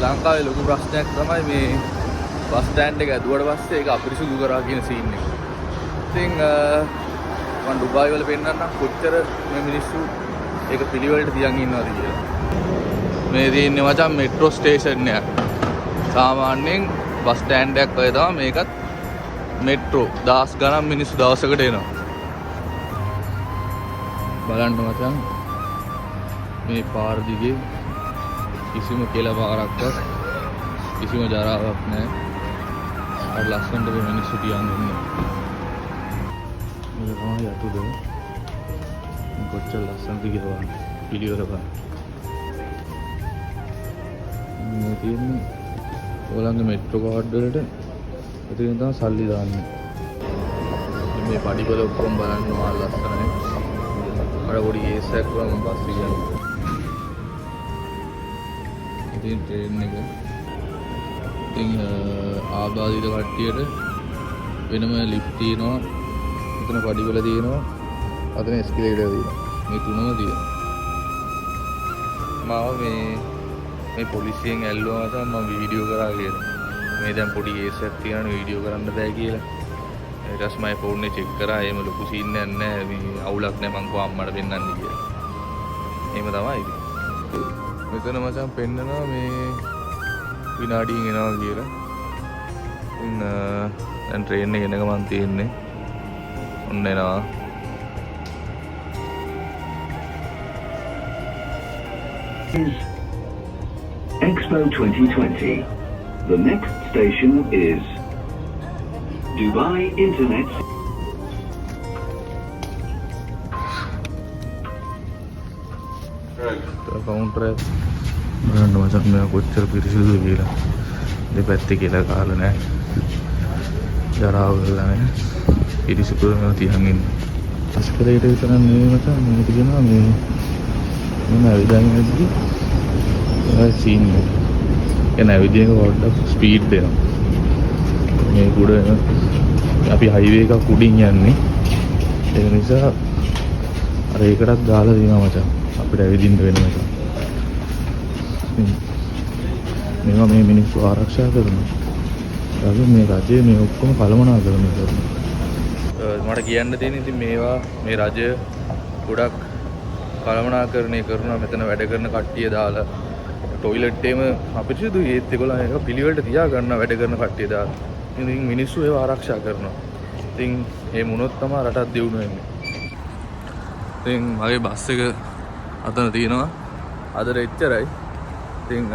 ලංකාවේ ලොකු ප්‍රශ්නයක් තමයි මේ බස් ස්ටෑන්ඩ් එක ඇදුවට පස්සේ ඒක අපිරිසුදු කරා කියන සීන් එක. ඉතින් මම ඩුබායි වල පෙන්නන්නම් කොච්චර මේ මිනිස්සු ඒක පිළිවෙලට තියන් ඉන්නවද කියලා. මේ තියෙන්නේ මචං මෙට්‍රෝ ස්ටේෂන් එක. සාමාන්‍යයෙන් බස් ස්ටෑන්ඩ් එකක් වගේ තමයි මේකත් මෙට්‍රෝ 10 ගණන් මිනිස්සු දවසකට එනවා. බලන්න මචං මේ පාර දිගේ කිසිම කෙල පාරක්වත් කිසිම ජරාවක් නැහැ. අර ලස්සනට මේ මිනිස්සු තියන් ඉන්නේ. මේක තමයි යතුද. කොච්චර ලස්සනද කියලා පිළිවෙල බලන්න. මේ තියෙන්නේ ඕලංගේ මෙට්‍රෝ කාඩ් වලට ඉතින් තමයි සල්ලි දාන්නේ. මේ පඩිපොළ ඔක්කොම බලන්න ඕන ලස්සනයි. අර පොඩි ඒසයක් වගේ බස් එක යනවා. ඉතින් ට්‍රේන් එක ඉතින් ආබාධිත කට්ටියට වෙනම ලිෆ්ට් තියෙනවා. එතන පඩිපොළ තියෙනවා. අතන එස්කලේටර් තියෙනවා. මේ තුනම තියෙනවා. මම මේ පොලිසියෙන් ඇල්ලුවා තමයි මම වීඩියෝ කරා කියලා. මේ දැන් පොඩි කේස් එකක් තියෙනවනේ වීඩියෝ කරන්න බෑ කියලා. ඊට පස්සේ මම ෆෝන් එක චෙක් කරා. එහෙම ලොකු සීන් එකක් නැහැ. මේ අවුලක් නැහැ. මං කෝ අම්මට පෙන්නන්න කියලා. එහෙම තමයි ඉතින්. මෙතන මචං පෙන්නනවා මේ විනාඩියෙන් එනවා කියලා. ඉතින් දැන් ට්‍රේන් එක එන ගමන් තියෙන්නේ. ඔන්න එනවා. Expo 2020. The next station is Dubai Internet. Counter එක බලන්න මචං මෙයා කොච්චර පිරිසිදුද කියලා. දෙපැත්තේ කියලා කාලා නැහැ. ජරාව වෙලා නැහැ. පිරිසිදුම තියන් ඉන්නේ. අස්කලේට විතර නෙවෙයි මචං මේ තියෙනවා මේ මම ඇවිදන්නේ ඒ සීන් එක. එන ඇවිදින පොඩ්ඩක් ස්පීඩ් දෙනවා. මේ උඩ අපි හයිවේ එකක් උඩින් යන්නේ. ඒ නිසා අර ඒකටත් දාලා දෙනවා මචං. අපිට ඇවිදින්න වෙන මචං. මේවා මේ මිනිස්සු ආරක්ෂා කරනවා. ඊට මේ රජය මේ ඔක්කොම කළමනාකරණය කරනවා. මට කියන්න තියෙන්නේ ඉතින් මේවා මේ රජය ගොඩක් කළමනාකරණය කරනවා. මෙතන වැඩ කරන කට්ටිය දාලා ටොයිලට් එකම අපිරිසුදු ඒත් ඒගොල්ලෝ ඒක පිළිවෙලට තියා ගන්න වැඩ කරන කට්ටිය දාලා. ඉතින් මිනිස්සු ඒව ආරක්ෂා කරනවා. ඉතින් මේ මොනොත් තමයි රටක් දියුණු වෙන්නේ. ඉතින් මගේ බස් එක අතන තියෙනවා. අදට එච්චරයි. ඉතින්